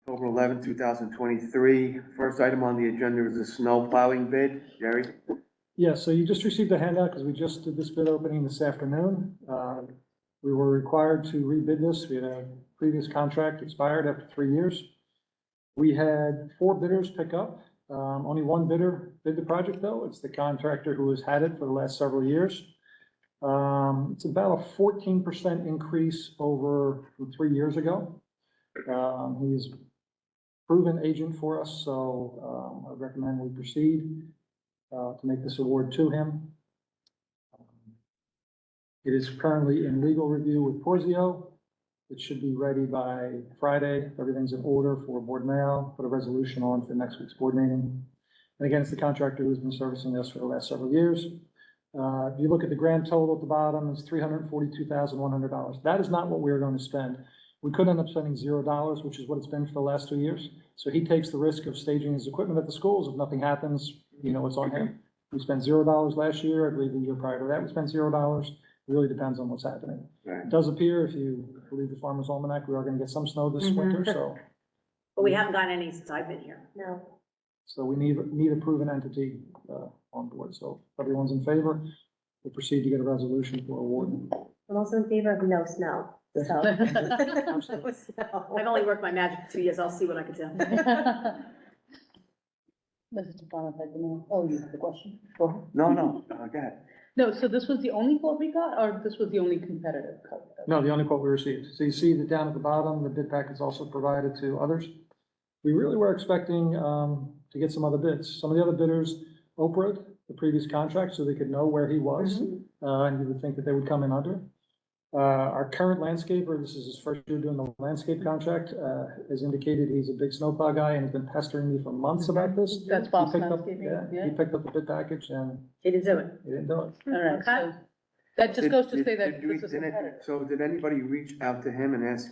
October 11, 2023. First item on the agenda is the snow plowing bid. Jerry? Yeah, so you just received a handout because we just did this bid opening this afternoon. We were required to rebid this. We had a previous contract expired after 3 years. We had 4 bidders pick up. Only one bidder bid the project though. It's the contractor who has had it for the last several years. It's about a 14% increase over from 3 years ago. He's a proven agent for us, so I recommend we proceed to make this award to him. It is currently in legal review with Porzio. It should be ready by Friday. Everything's in order for board mail, put a resolution on for next week's board meeting. And again, it's the contractor who's been servicing us for the last several years. If you look at the grand total at the bottom, it's $342,100. That is not what we are going to spend. We could end up spending $0, which is what it's been for the last 2 years. So he takes the risk of staging his equipment at the schools. If nothing happens, you know, it's on him. We spent $0 last year. I believe the year prior to that, we spent $0. It really depends on what's happening. Right. It does appear, if you believe the Farmer's Almanac, we are going to get some snow this winter, so. But we haven't gotten any since I've been here. No. So we need a proven entity on board. So if everyone's in favor, we'll proceed to get a resolution for award. I'm also in favor of no snow. So. I've only worked my magic for 2 years. I'll see what I can do. Mrs. Stefano, oh, you have the question? Go ahead. No, go ahead. No, so this was the only quote we got, or this was the only competitive quote? No, the only quote we received. So you see that down at the bottom, the bid pack is also provided to others. We really were expecting to get some other bids. Some of the other bidders Oprah'd the previous contract so they could know where he was, and you would think that they would come in under. Our current landscaper, this is his first year doing the landscape contract, has indicated he's a big snowplow guy and has been pestering me for months about this. That's He Boston picked up, Landscaping, he picked up the bid package and He didn't do it. he didn't do it. All right, so that just goes to say that this is competitive. So did anybody reach out to him and ask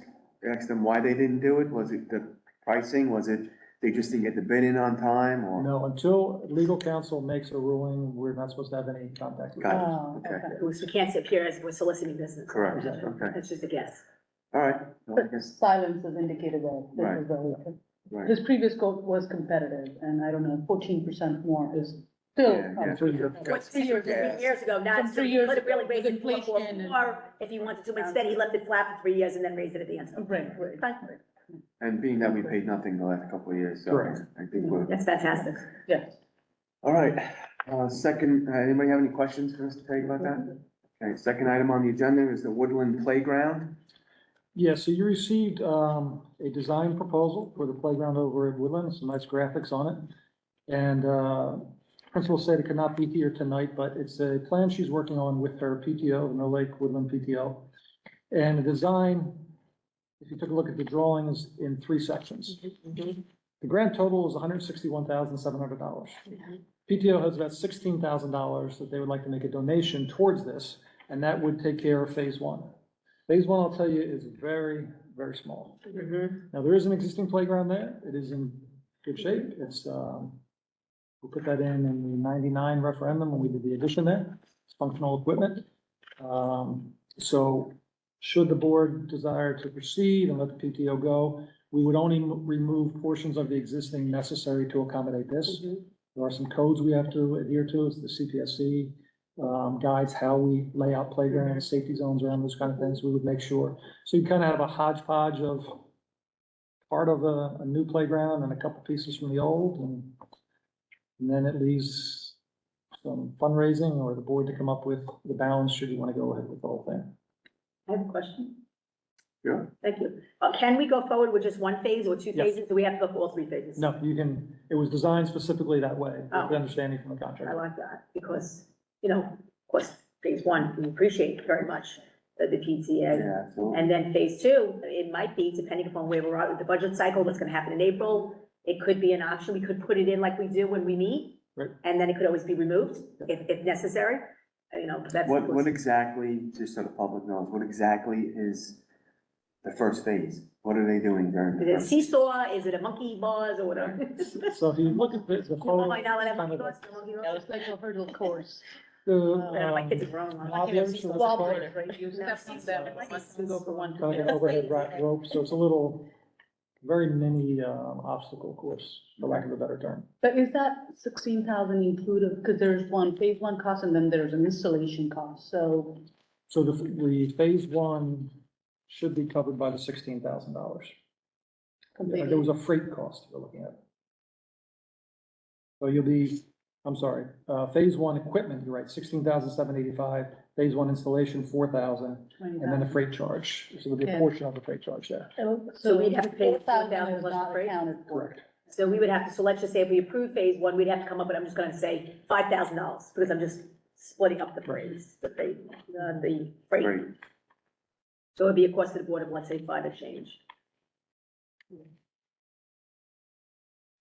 them why they didn't do it? Was it the pricing? Was it they just didn't get the bid in on time, or? No, until legal counsel makes a ruling, we're not supposed to have any contact with Got him. it. Oh, Okay. We can't sit here as we're soliciting business. Correct, okay. It's just a guess. All right. Well, I guess- Silence has indicated that this Right. is a, Right. his previous quote was competitive, and I don't know, 14% more is still. Yeah, yeah. 3 years. What's 3 years, Yeah. 3 years ago, now, From so 3 he years could have really ago, raised with it more, inflation and- or if he wanted to, instead he left it flat for 3 years and then raised it at the end. Right. And being that we paid nothing the last couple of years, so Correct. I think we're, That's fantastic. Yes. all right. Second, anybody have any questions for Mr. Pegg about that? Okay, second item on the agenda is the Woodland Playground. Yeah, so you received a design proposal for the playground over at Woodland, some nice graphics on it. And principal said it could not be here tonight, but it's a plan she's working on with her PTO, the Mill Lake Woodland PTO. And the design, if you took a look at the drawings, in 3 sections. The grand total is $161,700. PTO has about $16,000 that they would like to make a donation towards this, and that would take care of phase 1. Phase 1, I'll tell you, is very, very small. Now, there is an existing playground there. It is in good shape. It's, we put that in the 99 referendum when we did the addition there. It's functional equipment. So should the board desire to proceed and let the PTO go, we would only remove portions of the existing necessary to accommodate this. There are some codes we have to adhere to. It's the CPSC guides how we lay out playgrounds, safety zones around those kind of things. We would make sure. So you kind of have a hodgepodge of part of a new playground and a couple pieces from the old, and then it leaves some fundraising or the board to come up with the balance should you want to go ahead with the whole thing. I have a question. Yeah. Thank you. Can we go forward with just 1 phase or 2 Yes. phases? Do we have to go for all 3 phases? No, you can, it was designed specifically that way, with Oh. the understanding from the I contractor. like that, because, you know, of course, phase 1, we appreciate very much the PTA. Yeah, absolutely. And then phase 2, it might be, depending upon where we're at with the budget cycle, what's gonna happen in April. It could be an option. We could put it in like we do when we meet. Right. And then it could always be removed if necessary, you know, that's. What exactly, just so the public knows, what exactly is the first phase? What are they doing during Is the it a first? seesaw? Is it a monkey bars or whatever? So if you look at the You photo, might not have kind monkey of bars, the monkey Yeah, bars. it's like a hurdle course. the, My kids are grown. I'm not wobblers, seesaws. so it's called, Wobblers, right? You step on them, you go for one. kind of an overhead rope, so it's a little very mini, obstacle course, for lack of a better term. But is that 16,000 included, because there's phase one cost and then there's an installation cost, so. So the phase one should be covered by the $16,000. There was a freight cost we're looking at. So you'll be, I'm sorry, phase one equipment, you're right, 16,785, phase one installation, 4,000, and then the freight charge. So there'll be a Yeah. portion of the freight charge there. So we'd have to pay 4,000 4,000 is plus the not freight? accounted for. Correct. So we would have to, so let's just say if we approve phase one, we'd have to come up with, I'm just gonna say $5,000, because I'm just splitting up the phrase, the freight. Right. So it'd be a cost to the board of, let's say, 5 and change. Is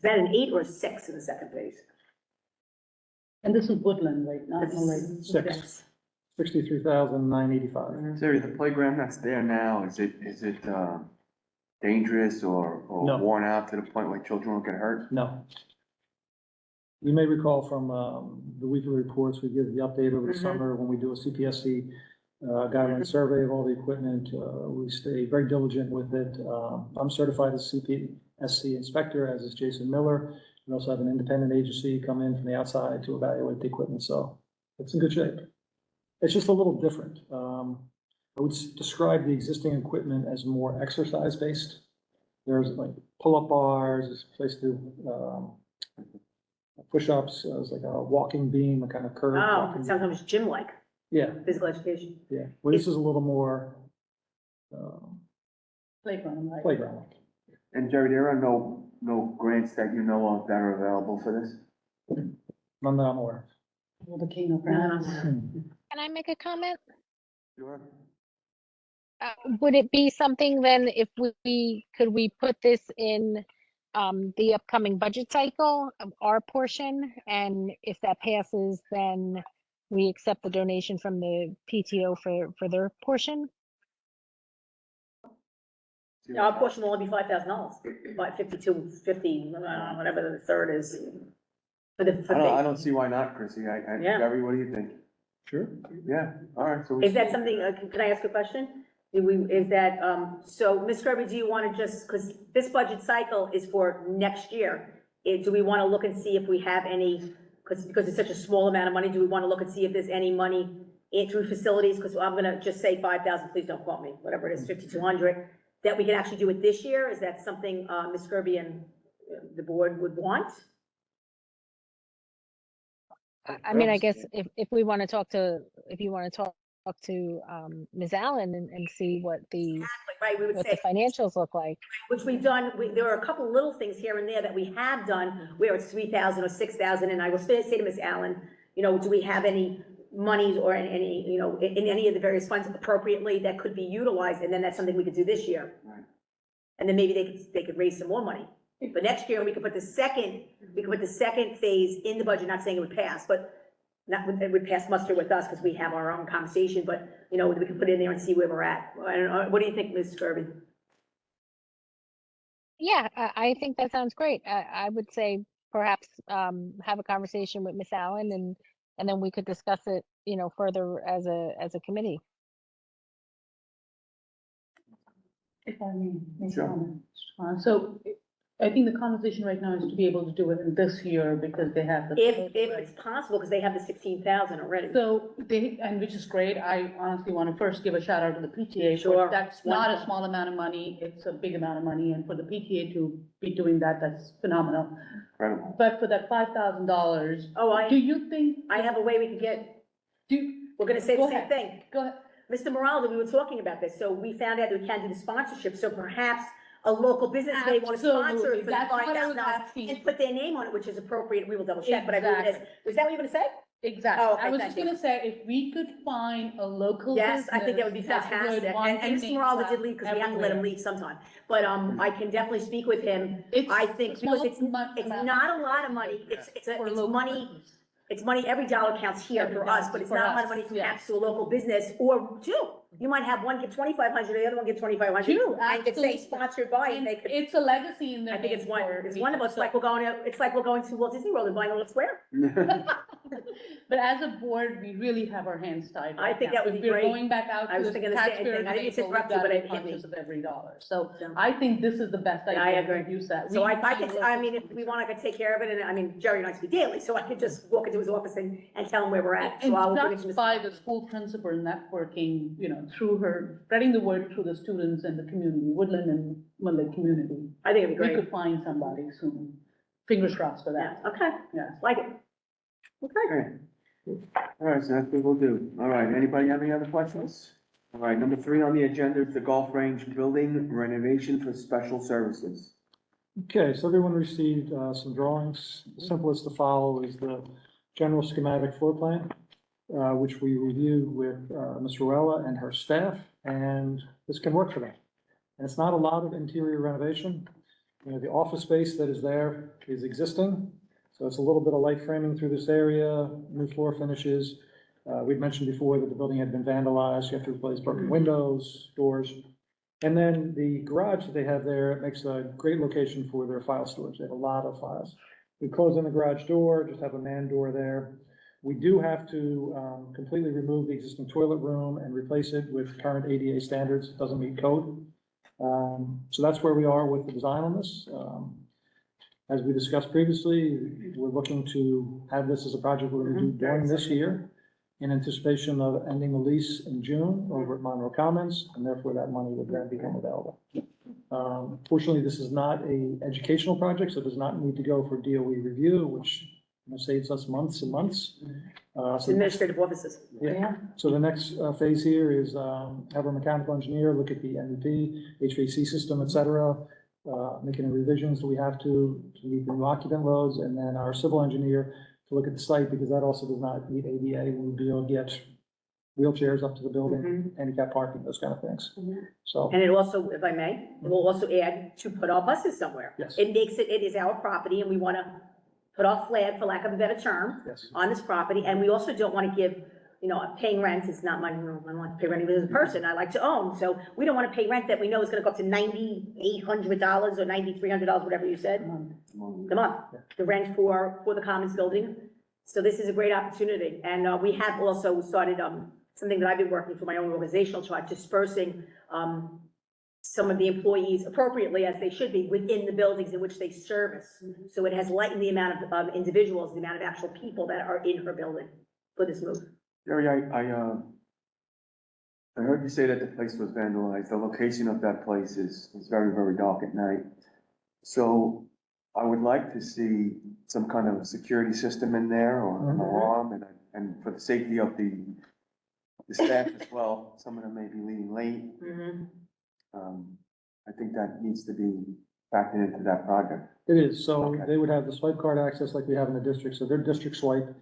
that an 8 or a 6 in the second phase? And this is Woodland, right, not That's Monroe. 6, 63,985. Terry, the playground that's there now, is it, dangerous or No. worn out to the point where children will get hurt? No. You may recall from the weekly reports, we give the update over the Mhm. summer when we do a CPSC guideline survey of all the equipment. We stay very diligent with it. I'm certified as CPSC inspector, as is Jason Miller. We also have an independent agency come in from the outside to evaluate the equipment, so it's in good shape. It's just a little different. I would describe the existing equipment as more exercise-based. There's like pull-up bars, there's a place to push-ups, there's like a walking beam, a kind of curved. Oh, walking it sounds almost gym-like, Yeah, physical education. yeah. Well, this is a little more Playground, right? playground. And Jerry, there are no grants that you know of that are available for this? None that I'm aware Well, the King of Grants. of. Can I make a comment? Sure. Would it be something then if could we put this in the upcoming budget cycle, our portion? And if that passes, then we accept the donation from the PTO for their portion? Our portion will only be $5,000, but 5250, whatever the third is. For the, for I phase. don't see why not, Chrissy. Yeah. Jerry, what do you think? Sure. Yeah, all right, so. Is that something, can I ask a question? Is that, so Ms. Kirby, do you want to just, because this budget cycle is for next year, do we want to look and see if we have any, because it's such a small amount of money, do we want to look and see if there's any money in through facilities? Because I'm going to just say 5,000, please don't quote me, whatever it is, 5,200, that we can actually do it this year? Is that something Ms. Kirby and the board would want? I mean, I guess if we want to talk to, if you want to talk to Ms. Allen and see what the Right, we would what say. the financials look like. Which we've done, there are a couple little things here and there that we have done where it's 3,000 or 6,000, and I will say to Ms. Allen, do we have any monies or any, in any of the various funds appropriately that could be utilized, and then that's something we could do this year. Right. And then maybe they could raise some more money. But next year, we could put the second phase in the budget, not saying it would pass, but it would pass muster with us because we have our own conversation, but, we can put it in there and see where we're at. I don't know, what do you think, Ms. Kirby? Yeah, I think that sounds great. I would say perhaps have a conversation with Ms. Allen and then we could discuss it, further as a committee. If I may make a Sure. comment. So I think the conversation right now is to be able to do it in this year because they have the. If it's possible, because they have the 16,000 already. So and which is great. I honestly want to first give a shout out to the PTA. Sure. That's not a Wonderful. small amount of money. It's a big amount of money. And for the PTA to be doing that, that's phenomenal. Incredible. But for that $5,000, Oh, do you think? I have a way we can get, we're gonna say the Go same ahead. thing. Go ahead. Mr. Morales, we were talking about this, so we found out that we can do the sponsorship, so perhaps a local business may want to sponsor Absolutely. it for the That's what I was $5,000 asking. and put their name on it, which is appropriate, we will double check, but I believe it is. Exactly. Is that what you're gonna say? Exactly. Oh, okay, I was thank just you. gonna say, if we could find a local Yes, I think that would be business fantastic, would want and to Mr. name Morales that did leave, because we have to let him everywhere. leave sometime. But, I can definitely speak with him, It's I think, because small it's amount not a lot of money, it's for it's local money. business. It's money, every dollar counts here Every for us, dollar but it's for not a lot us, of money to yes. to a local business, or two. You might have one give 2,500, the other one give 2,500. Two, And it say absolutely. sponsored by, and And they could, it's a legacy in their I think name it's for it's me. wonderful. It's like we're going to Walt Disney World and buying a little square. But as a board, we really have our hands tied. I right think now. that would If be great. We're going back out I to was the thinking the same taxpayer thing. I didn't table, we've interrupt you, got but to it be hit me. conscious of every dollar. So Yeah. I think this is the best idea. I agree. to Use that. So We I need to could, work I with mean, if we want, I could take care of it, and I mean, Jerry likes me daily, so I could just walk into his office and tell him where we're at. And So I'll bring it to just Mr. by the school principal networking, through her, spreading the word through the students and the community, Woodland and Monroe community. I think it'd be We great. could find somebody soon. Fingers crossed for Yeah, that. okay, Yes. like it. Okay. Okay. All right, so that's what we'll do. All right, anybody have any other questions? All right, number 3 on the agenda is the golf range building renovation for special services. Okay, so everyone received some drawings. The simplest to follow is the general schematic floor plan, which we reviewed with Ms. Ruella and her staff, and this can work for them. And it's not a lot of interior renovation. The office space that is there is existing, so it's a little bit of light framing through this area, new floor finishes. We'd mentioned before that the building had been vandalized, you have to replace broken windows, doors. And then the garage that they have there, it makes a great location for their file storage. They have a lot of files. We close in the garage door, just have a man door there. We do have to completely remove the existing toilet room and replace it with current ADA standards. It doesn't meet code. So that's where we are with the design on this. As we discussed previously, we're looking to have this as a project we're going to do during this year in anticipation of ending the lease in June over at Monroe Commons, and therefore that money would then become available. Fortunately, this is not a educational project, so it does not need to go for DOE review, which saves us months and months. It's administrative offices. Yeah, so the next phase here is have our mechanical engineer look at the MEP, HVAC system, et cetera, making the revisions that we have to meet the new occupant loads, and then our civil engineer to look at the site, because that also does not meet ADA. We'll be able to get wheelchairs up to the building, handicap parking, those kind of things. So, And it also, if I may, it will also add to put our buses somewhere. yes, It makes it, it is our property, and we want to put our flag, for lack of a better term, yes. on this property, and we also don't want to give, paying rent is not my, I don't like to pay rent as a person, I like to own, so we don't want to pay rent that we know is gonna go up to $9,800 or $9,300, whatever you said, the month, the rent for the Commons building. So this is a great opportunity, and we have also started, something that I've been working for my own organizational chart, dispersing, some of the employees appropriately, as they should be, within the buildings in which they service. So it has lightened the amount of individuals, the amount of actual people that are in her building for this move. Jerry, I heard you say that the place was vandalized. The location of that place is very, very dark at night. So I would like to see some kind of security system in there or an alarm, and for the safety of the staff as well. Some of them may be leaving late. I think that needs to be factored into that project. It is, so Okay. they would have the swipe card access like we have in the district, so their district swipe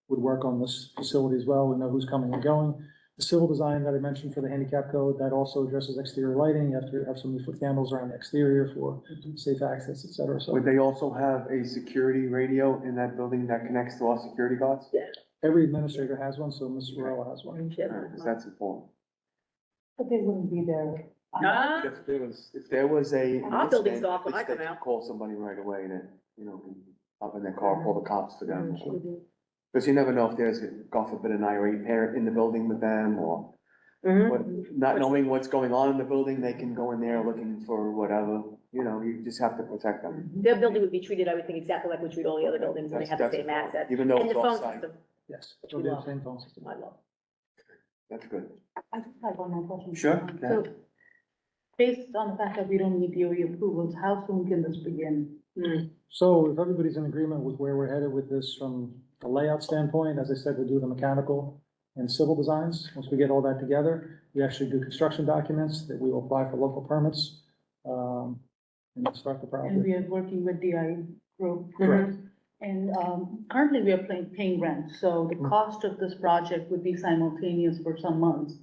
would work on this facility as well. We know who's coming and going. The civil design that I mentioned for the handicap code, that also addresses exterior lighting. You have to have some foot candles around the exterior for safe access, et cetera, so. Would they also have a security radio in that building that connects to all security guards? Every administrator has one, so Ms. Varela has one. Because that's important. But they wouldn't be there. Ah, If there was a. Our building's incident, dark when at I least they come could out. Call somebody right away that, up in their car, call the cops for them. Because you never know if there's, God forbid, an irate parent in the building with them, or not knowing what's going on in the building, they can go in there looking for whatever, you just have to protect them. Their building would be treated, I would think, exactly like we treat all the other buildings, and they have the That's same access. Even though And it's the phone off-site, system, Yes, it'll be the same phone system. I love. that's good. I just have one more question. Sure, go ahead. So, based on the fact that we don't need DOE approvals, how soon can this begin? So if everybody's in agreement with where we're headed with this from a layout standpoint, as I said, we'll do the mechanical and civil designs. Once we get all that together, we actually do construction documents that we will apply for local permits. And then start the And project. we are working with DI group. Correct. And currently we are paying rent, so the cost of this project would be simultaneous for some months.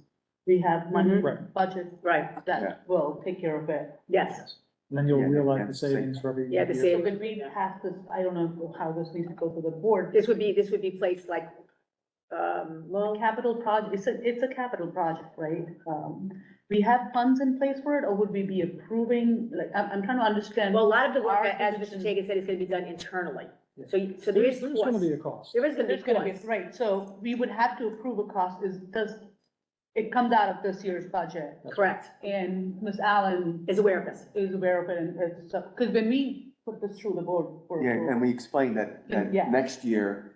We have money, Right. budget Right, Yeah. that will take care of it. yes, And then you'll Yeah, realize yeah, the savings for every. Yeah, the year. So savings. when we pass this, I don't know how this needs to go to the board. this would be placed like, well, Capital project, it's a capital project, right? We have funds in place for it, or would we be approving, like, I'm trying to understand. well, a lot of the work, our as Mr. position. Tagan said, is gonna be done internally. So there is There's gonna be a cost. cost. There is gonna be There's gonna be, cost. right, so we would have to approve a cost, it comes out of this year's budget. Correct, And Ms. Allen is aware of this. is aware of it, and it's, because when we put this through the board for Yeah, approval, and we explained that Yeah. next year,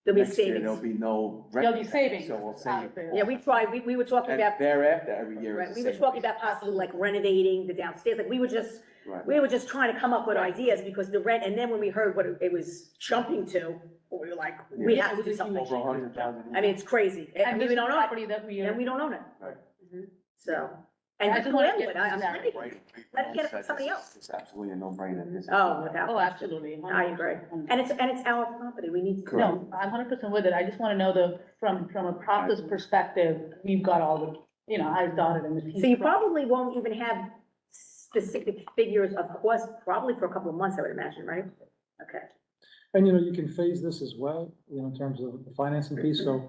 There'll be next year, there'll savings. be no. there'll be rent, savings. So we'll out save. of there. Yeah, we tried, we were talking And about, thereafter, every year. right, is we the were same. talking about possibly like renovating the downstairs, like we were just trying to come up with ideas because the rent, and then when we heard what it was jumping to, we were like, we Yeah, have it to do was a something. Over 100,000. I mean, it's crazy. I And mean, we this don't own it, property that we and are, we don't own it. Right. So, I and just good wanna for get landlord, I'm that thinking, Right. Let it get it Said from somebody this else. is- It's absolutely a no-brainer. This is- oh, without oh, question. absolutely. I agree. And it's our property, we need to. Correct. No, I'm 100% with it, I just wanna know from a process perspective, we've got all the, I's dotted and the T's So you crossed. probably won't even have specific figures of course, probably for a couple of months, I would imagine, right? Okay. And, you can phase this as well, in terms of the financing piece, so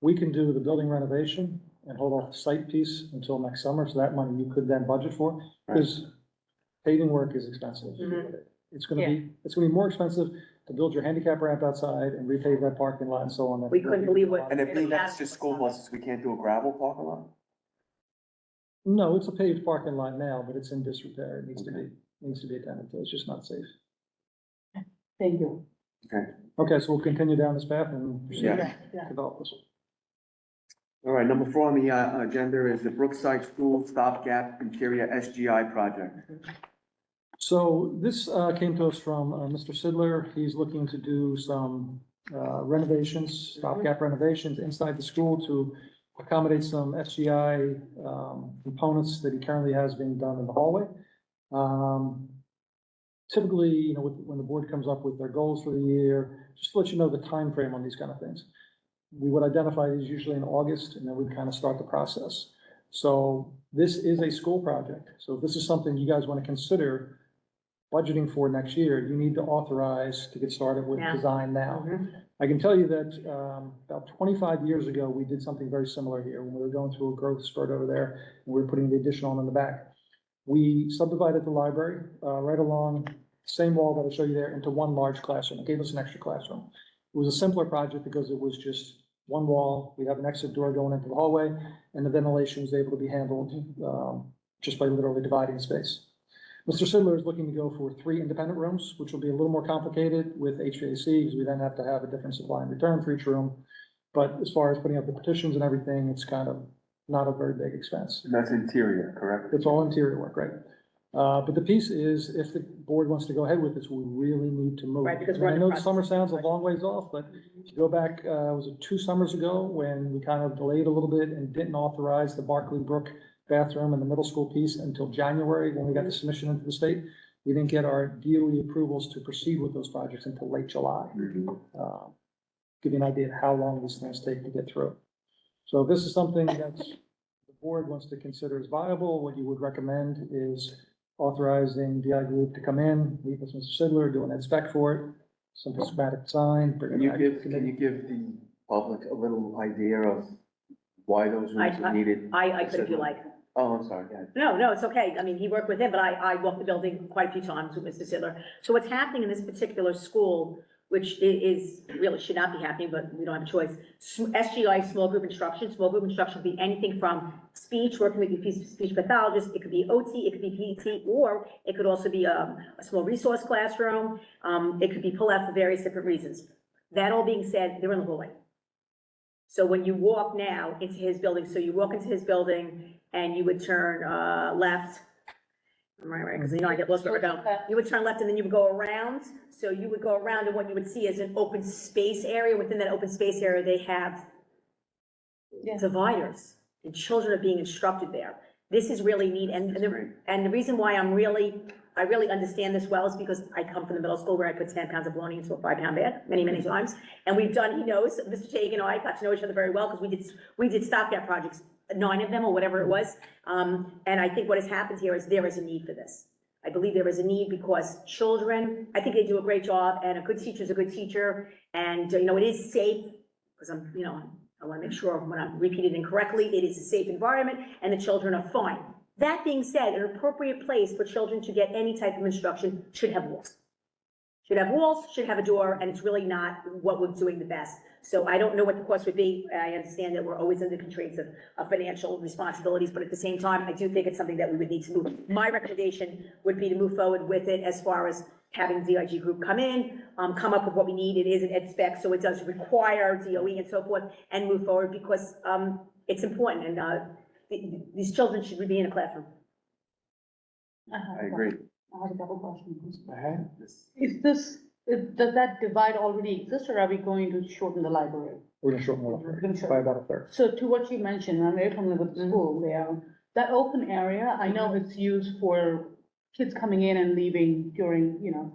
we can do the building renovation and hold off the site piece until next summer, so that money you could then budget for, because paving work is expensive. Mhm. It's gonna be more expensive to build your handicap ramp outside and repave that parking lot and so on. We couldn't believe what- And if that's just school buses, we can't do a gravel parking lot? No, it's a paved parking lot now, but it's in disrepair, it needs to be attended to, it's just not safe. Thank you. Okay, so we'll continue down this path and proceed Yeah. Yeah. develop this. All right, number 4 on the agenda is the Brookside School Stopgap Interior SGI project. So this came to us from Mr. Sidler. He's looking to do some renovations, stopgap renovations inside the school to accommodate some SGI components that he currently has being done in the hallway. Typically, when the board comes up with their goals for the year, just to let you know the time frame on these kind of things. We would identify these usually in August, and then we'd kind of start the process. So this is a school project. So if this is something you guys want to consider budgeting for next year, you need to authorize to get started with Now. design now. Mhm. I can tell you that about 25 years ago, we did something very similar here when we were going through a growth spurt over there, and we were putting the addition on in the back. We subdivided the library right along the same wall that I showed you there into one large classroom. It gave us an extra classroom. It was a simpler project because it was just one wall. We have an exit door going into the hallway, and the ventilation was able to be handled just by literally dividing space. Mr. Sidler is looking to go for 3 independent rooms, which will be a little more complicated with HVAC, because we then have to have a different supply and return for each room. But as far as putting up the partitions and everything, it's kind of not a very big expense. And that's interior, correct? It's all interior work, right? But the piece is, if the board wants to go ahead with this, we really need to move. Right, because And we're I in know the the summer process. sounds a long ways off, but if you go back, was it 2 summers ago, when we kind of delayed a little bit and didn't authorize the Barclay Brook bathroom and the middle school piece until January, when we got the submission into the state? We didn't get our DOE approvals to proceed with those projects until late July. Give you an idea of how long these things take to get through. So if this is something that the board wants to consider as viable, what you would recommend is authorizing DI Group to come in, meet with Mr. Sidler, do an inspect for it, simple schematic design. bring it Can you back to give, the can you give the public a little idea of why those rooms are needed? I could if you like. Oh, I'm sorry, go ahead. No, it's okay. I mean, he worked with him, but I walked the building quite a few times with Mr. Sidler. So what's happening in this particular school, which is, really should not be happening, but we don't have a choice. SGI, small group instruction would be anything from speech, working with your speech pathologist, it could be OT, it could be PT, or it could also be a small resource classroom. It could be pull out for various different reasons. That all being said, they're in the hallway. So when you walk now into his building, so you walk into his building and you would turn left. Right, because I get lost where we're going. You would turn left and then you would go around. So you would go around and what you would see is an open space area. Within that open space area, they have dividers and children are being instructed there. This is really neat. And the reason why I really understand this well is because I come from the middle school where I put 10 pounds of bologna into a 5-pound bag many times. And we've done, he knows, Mr. Chayek and I got to know each other very well because we did stopgap projects, 9 of them or whatever it was. And I think what has happened here is there is a need for this. I believe there is a need because children, I think they do a great job and a good teacher is a good teacher. And, it is safe because I want to make sure when I'm repeating it incorrectly, it is a safe environment and the children are fine. That being said, an appropriate place for children to get any type of instruction should have walls. should have walls, should have a door, and it's really not what we're doing the best. So I don't know what the cost would be. I understand that we're always under constraints of financial responsibilities, but at the same time, I do think it's something that we would need to move. My recommendation would be to move forward with it as far as having DIG group come in, come up with what we need. It is an ed spec, so it does require DOE and so forth, and move forward because, it's important, and, these children should be in a classroom. I agree. I have a couple questions. This- Is this, does that divide already exist, or are we going to shorten the library? We're gonna shorten it by about a third. So to what you mentioned, I'm very familiar with the school there, that open area, I know it's used for kids coming in and leaving during,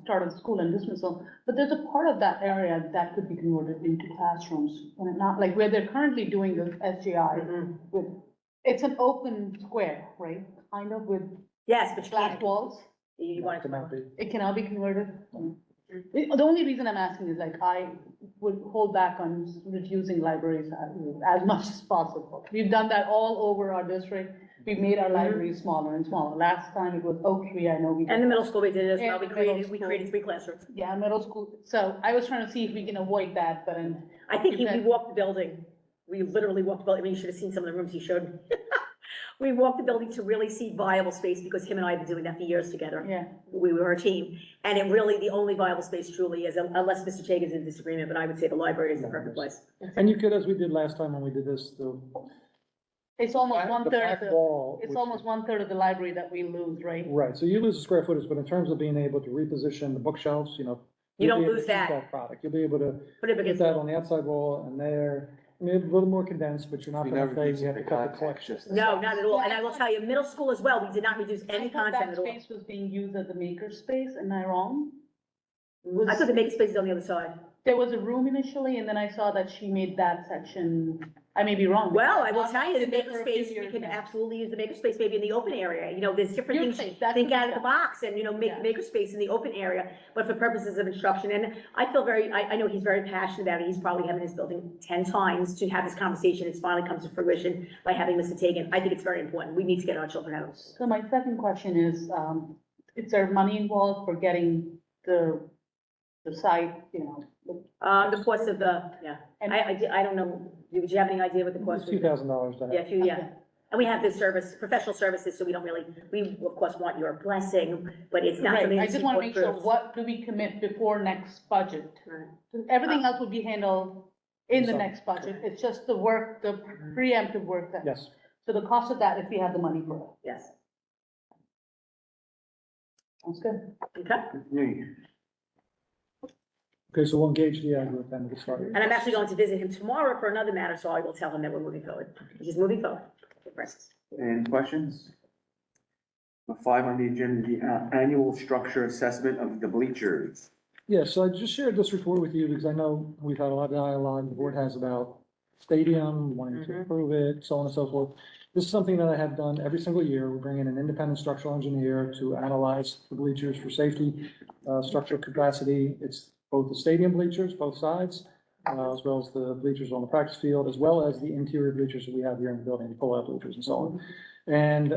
start of the school and dismissal, but there's a part of that area that could be converted into classrooms, and it not, like where they're currently doing the SGI with, it's an open square, right? Kind of with Yes, but you glass can't, walls, you want it to. Cannot be. it cannot be converted. The only reason I'm asking is like, I would hold back on reducing libraries as much as possible. We've done that all over our district. We've made our libraries smaller and smaller. Last time it was Oak Tree, I know we did. And the middle school, we did it as well. And We the middle created school. 3 classrooms. Yeah, middle school. So I was trying to see if we can avoid that, but I think we walked the building. We literally walked the building. I mean, you should have seen some of the rooms he showed me. We walked the building to really see viable space because him and I have been doing that for years together. yeah. We were a team. And it really, the only viable space truly is, unless Mr. Chag is in disagreement, but I would say the library is the perfect place. And you could, as we did last time when we did this, It's almost one third of back wall, it's which- almost one third of the library that we lose, right? Right, so you lose the square footage, but in terms of being able to reposition the bookshelves, You you'll don't be able lose to keep that. Product, you'll be able to Put it put against that the on the outside wall and there. I mean, a little more condensed, but you're not You gonna never say reduce you have the to cut the context, collection. just the No, size. not at all. Yeah, And I I will thought- tell you, middle school as well, we did not reduce any I thought content that at all. space was being used as a maker space, am I wrong? I thought the maker space is on the other side. There was a room initially, and then I saw that she made that section, I may be wrong. Well, I will I've tell you, the been there maker for a few space, we years can now. absolutely use the maker space maybe in the open area. There's different You're things, safe, that think could be out of the done. box and, make Yeah. maker space in the open area, but for purposes of instruction. And I feel I know he's very passionate about it. He's probably having his building 10 times to have this conversation. It's finally comes to fruition by having Mr. Tagan. I think it's very important. We need to get our children out. So my second question is there money involved for getting the site, The cost of yeah, And- I don't know. Did you have any idea what the cost would be? $2,000 to have. Yeah. And we have this service, professional services, so we don't really, we of course want your blessing, but it's not Right, something I that's just want to make sure, approved. what do we commit before next budget? Right. Everything else will be handled in the So- next budget, it's just the work, the preemptive work that. Yes, So the cost of that, if we have the money for it, Yes, sounds good. okay. Me. okay, so we'll engage the group then to get started. And I'm actually going to visit him tomorrow for another matter, so I will tell him that we're moving forward. We're just moving forward. Any questions? Number 5 on the agenda, the annual structure assessment of the bleachers. Yeah, so I just shared this report with you because I know we've had a lot of dialogue, the board has about stadium, wanting to Mhm. improve it, so on and so forth. This is something that I have done every single year. We bring in an independent structural engineer to analyze the bleachers for safety, structural capacity. It's both the stadium bleachers, both sides, as well as the bleachers on the practice field, as well as the interior bleachers that we have here in the building, the pull-out bleachers and so on. And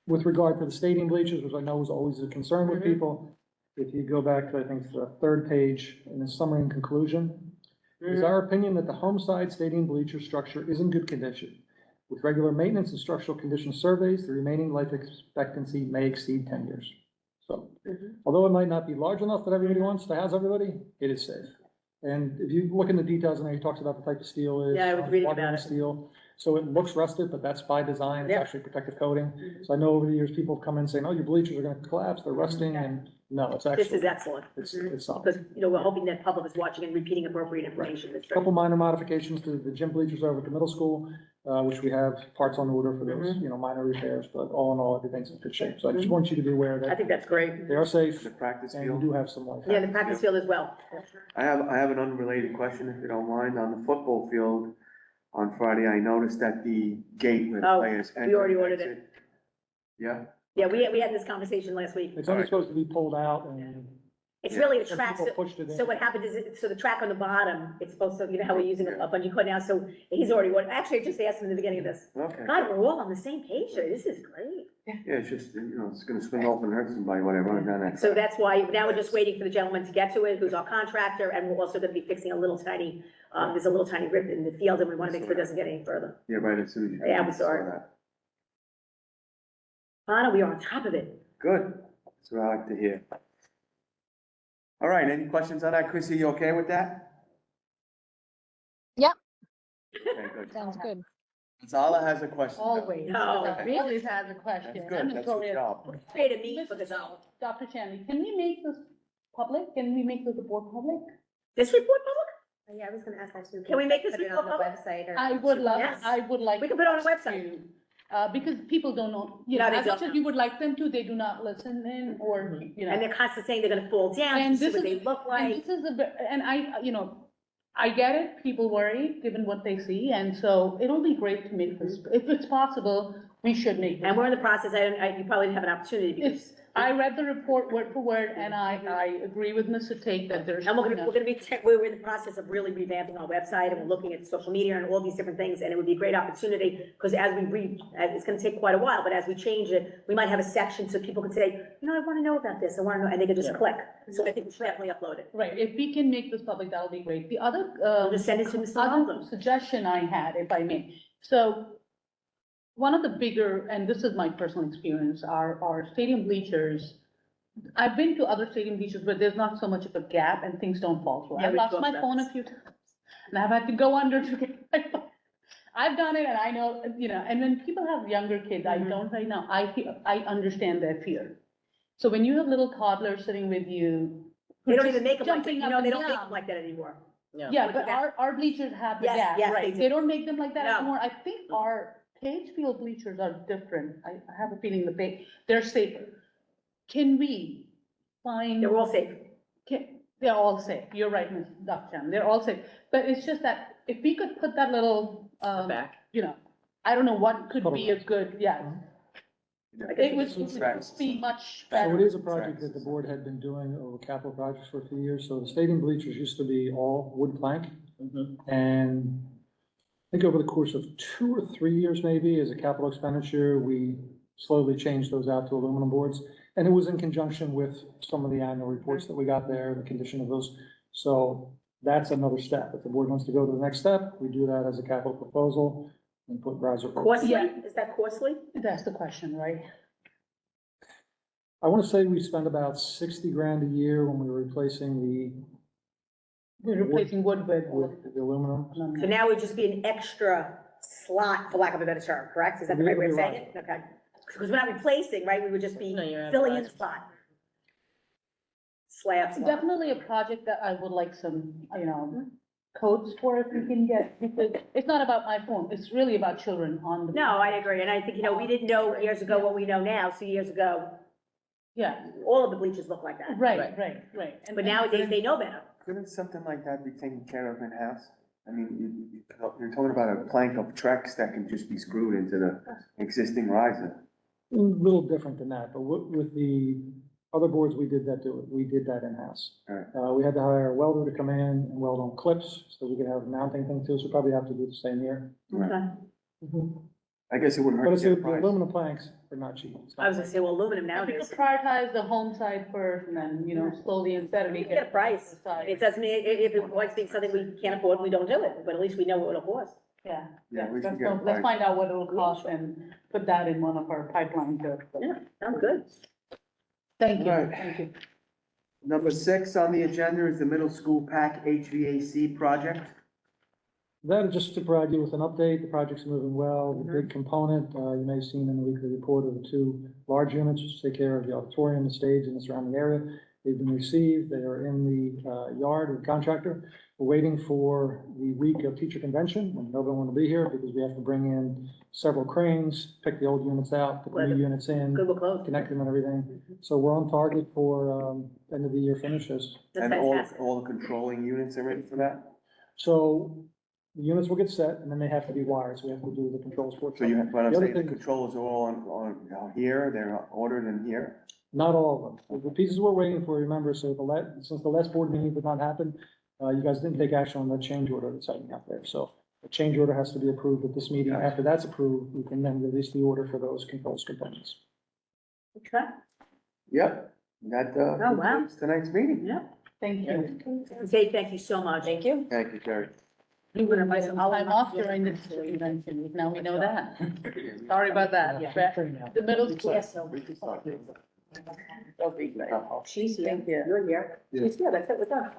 with regard to the stadium bleachers, which I know is always a concern with Mhm. people, if you go back to, I think, the third page in the summary and conclusion, it's Mhm. our opinion that the home side stadium bleacher structure is in good condition. With regular maintenance and structural condition surveys, the remaining life expectancy may exceed 10 years. So, Mhm. although it might not be large enough that everybody wants to house everybody, it is safe. And if you look in the details, I know he talks about the type of steel it is. Yeah, I was reading water about and it. Steel, so it looks rusted, but that's by design, it's Yep. actually protective coating. Mhm. So I know over the years, people have come in saying, oh, your bleachers are gonna collapse, they're rusting, and no, it's This actually, is excellent. it's Mhm. solid. Because, we're hoping that public is watching and repeating appropriate information. That's A Couple minor modifications to the gym bleachers over at the middle school, which we have parts on order for those, minor repairs, but all in all, everything's in good shape. So I just want you to be aware I that think that's great. they are safe, The practice and you field. do have some life. Yeah, the practice field as well. I have an unrelated question, if you don't mind. On the football field on Friday, I noticed that the gate where the Oh, players enter. we already and ordered it. exit- Yeah, Yeah, we had this conversation last week. It's only supposed to be pulled out and It's really a Some track, people so, pushed it in. so what happens is, so the track on the bottom, it's supposed to, you know how we're using a bungee cord now, so he's already, actually, I just asked him in the beginning of this. Okay. God, we're all on the same page today, this is great. Yeah, it's just, it's gonna swing off and hurt somebody when I run it down that. So that's why, now we're just waiting for the gentleman to get to it, who's our contractor, and we're also gonna be fixing a little tiny, there's a little tiny rip in the field, and we wanna make sure it doesn't get any further. Yeah, right, as soon as you. Yeah, we saw it. that. Anna, we are on top of it. Good, that's what I like to hear. All right, any questions on that? Chrissy, you okay with that? Yep. Okay, good. Sounds good. Gonzala has a question. Always. No. Always has a question. That's good, I'm that's your notorious. job. Pay to meet for the zone. Dr. Chanley, can we make this public? Can we make this report public? This report public? Yeah, I was gonna ask that too. Can we make this Put it on the report website or? I would love, Yes. I would like. We can put it on the website. to, because people don't know, you No, know, they as much don't. as you would like them to, they do not listen in or, you know. And they're constantly saying they're gonna fall down, And to see this what is- they look And like. this is and I get it, people worry, given what they see, and so it'll be great to make this, if it's possible, we should make this. And we're in the process, you probably didn't have an opportunity because, It's, I read the report word for word, and I agree with Mr. Tate that there's, and you we're know, gonna be, we're in the process of really revamping our website, and we're looking at social media and all these different things, and it would be a great opportunity, because as we it's gonna take quite a while, but as we change it, we might have a section so people can say, I wanna know about this, I wanna know, and they can just click. So I think we should definitely upload it. right, if we can make this public, that'll be great. The other, We'll just send it to Mr. other Malcolm. suggestion I had, if I may. So one of the bigger, and this is my personal experience, are stadium bleachers. I've been to other stadium bleachers where there's not so much of a gap and things don't fall through. Yeah, I've we lost talked my about phone this. a few times, and I've had to go under to get my phone. I've done it, and I know, you know, and when people have younger kids, I Mhm. don't right now, I understand their fear. So when you have little toddlers sitting with you. They don't just even make them like that, jumping up they and don't make down. them like that anymore. Yeah, With but the gap. our bleachers have the Yes, gap, yes, they right? do. They don't make them like that No. anymore. I think our cage field bleachers are different. I have a feeling that they're safer. Can we find? They're all safe. They're all safe. You're right, Ms. Dr. Chan. They're all safe. But it's just that if we could put that little, you know, I don't know what could be a good, yeah. It would be much So it better. is a project that the board had been doing over capital projects for a few years. So the stadium bleachers used to be all wood plank. And I think over the course of 2 or 3 years, maybe, as a capital expenditure, we slowly changed those out to aluminum boards. And it was in conjunction with some of the annual reports that we got there, the condition of those. So that's another step. If the board wants to go to the next step, we do that as a capital proposal and put riser. Costly? Yeah. Is that costly? That's the question, right? I want to say we spend about 60 grand a year when we were replacing We're replacing wood with. with the aluminum. So now it would just be an extra slot, for lack of a better term, correct? Is that the right way of saying it? Okay. Because we're not replacing, right? We would just be filling in the spot. Slab slot. Definitely a project that I would like some, you know, codes for if we can get, because it's not about my phone, it's really about children on the. No, I agree. And I think, we didn't know years ago what we know now. So years ago, Yeah, all of the bleachers look like that. right. And- But nowadays, they know better. Couldn't something like that be taken care of in-house? I mean, you're talking about a plank of Trex that can just be screwed into the existing riser. A little different than that, but with the other boards, we did that in-house. Right. We had to hire a welder to come in and weld on clips, so we could have a mounting thing too, so we probably have to do the same here. Right. Okay. I guess it wouldn't But hurt it's to the get a price. aluminum planks are not cheap. It's not I was gonna say, well, aluminum And people nowadays. prioritize the home side first and then, you know, slowly and steadily. We can get a price. the side. It doesn't mean, if it wants to be something we can't afford, we don't do it, but at least we know what it'll cost. Yeah, Yeah, we should let's get a go- let's price. find out what it'll cost and put that in one of our pipelines. Yeah, sounds good. Thank you, Right. thank you. Number 6 on the agenda is the middle school PAC HVAC project. That, just to provide you with an update, the project's moving well. The big component, you may have seen in the weekly report of the 2 large units, which take care of the auditorium, the stage, and the surrounding area. They've been received, they are in the yard of the contractor. We're waiting for the week of teacher convention, when no one will be here, because we have to bring in several cranes, pick the old units out, put the new units in, Good, we're close. connect them and everything. So we're on target for end of the year finishes. That's And fantastic. all the controlling units are ready for that? So the units will get set, and then they have to be wired, so we have to do the controls for. So you have, what I'm The other saying, the thing- controls are all on here, they're ordered in here? Not all of them. The pieces we're waiting for, remember, so since the last board meeting did not happen, you guys didn't take action on that change order that's hanging out there, so the change order has to be approved at this meeting. Gotcha. After that's approved, we can then release the order for those controls components. Okay, Yep, that, Oh, wow. concludes tonight's meeting. yeah. Thank you. Dave, thank you so much. Thank you. Thank you, Terry. You would have had some time off during the convention, now we know that. Sorry about that. The middle school. Yes, so. We can start. She's here, you're here. Yeah. She's here, that's it, we're done.